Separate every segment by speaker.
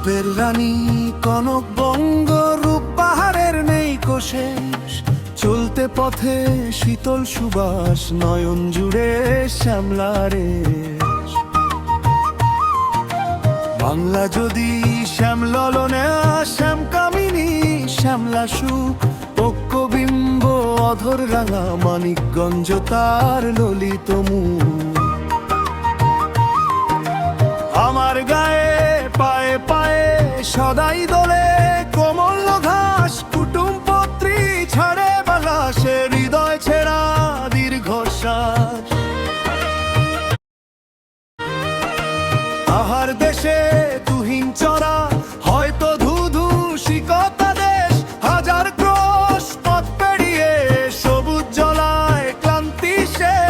Speaker 1: রূপের রানী কনক বঙ্গ, রূপ পাহাড়ের নেই কোশেষ। চলতে পথে শীতল সুবাস, নয়ন জুড়ে শ্যামলারে। বাংলা যদি শ্যামললনে, শ্যাম কামিনী শ্যামলা সুখ। পক্কবিম্ব অধর রাঙা, মানিকগঞ্জ তার ললিত মুখ। আমার গায়ে পায়ে পায়ে সদাই দোলে কোমল ঘাস। কুটুম পত্রী ছাড়ে বালাসে, হৃদয় ছেড়া দীর্ঘশ্বাস। আহার দেশে তুহিন চরা, হয়তো ধুধু শিকতা দেশ। হাজার ক্রোশ পথ পেরিয়ে সবুজ জলায় ক্লান্তি শেষ।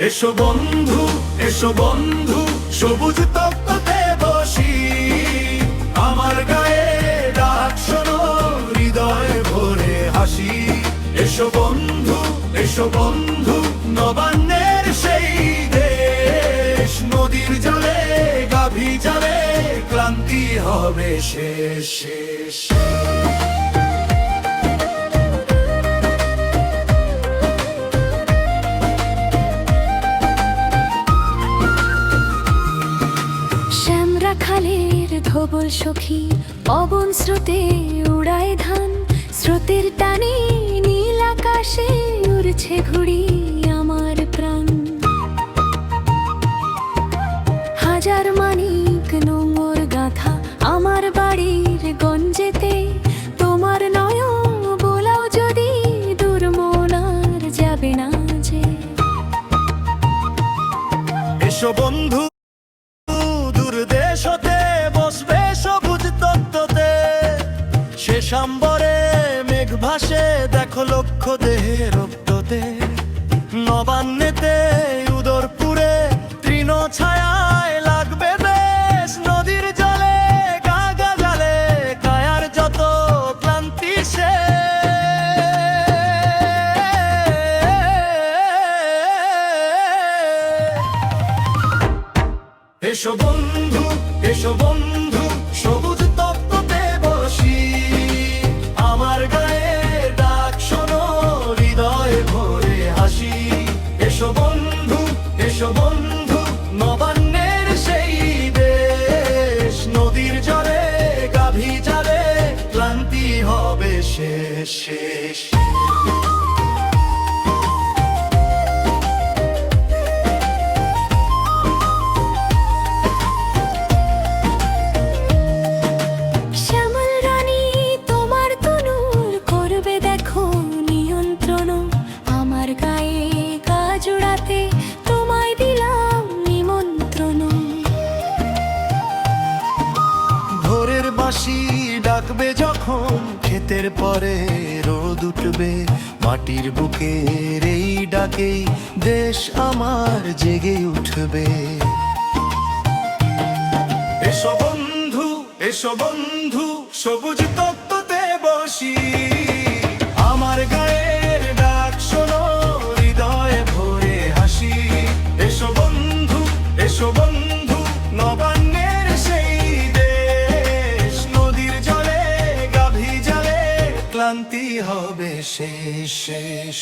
Speaker 1: এসো বন্ধু, এসো বন্ধু, সবুজ তপ্ততে বসি। আমার গায়ে ডাক শোনো, হৃদয়ে ভরে হাসি। এসো বন্ধু, এসো বন্ধু, নবান্নের সেই দেশ। নদীর জলে গাভী যাবে, ক্লান্তি হবে শেষ শেষ।
Speaker 2: খালের ধবল সখী, পবন স্রোতে উড়ায় ধান। স্রোতের টানে নীল আকাশে উড়ছে ঘুড়ি আমার প্রাণ। হাজার মানিক নোংর গাথা আমার বাড়ির গঞ্জেতে। তোমার নয়ন বোলাও যদি, দূর মন আর যাবে না যে।
Speaker 1: এসো বন্ধু, দেশতে বসবে সবুজ তত্ত্বতে। শেষাম্বরে মেঘ ভাসে, দেখো লক্ষ দেহে রক্ততে। নবান্নেতে উদরপুরে তৃণ ছায়ায় লাগবে বেশ। নদীর জলে গাগা জালে, কায়ার যত ক্লান্তি শেষ। এসো বন্ধু, এসো বন্ধু, সবুজ তপ্ততে বসি। আমার গায়ে ডাক শোনো, হৃদয়ে ভরে হাসি। এসো বন্ধু, এসো বন্ধু, নবান্নের সেই দেশ। নদীর জলে গাভী যাবে, ক্লান্তি হবে শেষ শেষ। বাঁশি ডাকবে যখন, ক্ষেতের পরে রোদ উঠবে। মাটির বুকের এই ডাকে দেশ আমার জেগে উঠবে। এসো বন্ধু, এসো বন্ধু, সবুজ তত্ত্বতে বসি। আমার গায়ের ডাক শোনো, হৃদয়ে ভরে হাসি। এসো বন্ধু, এসো বন্ধু, নবান্নের সেই দেশ। নদীর জলে গাভী জালে, ক্লান্তি হবে শেষ শেষ।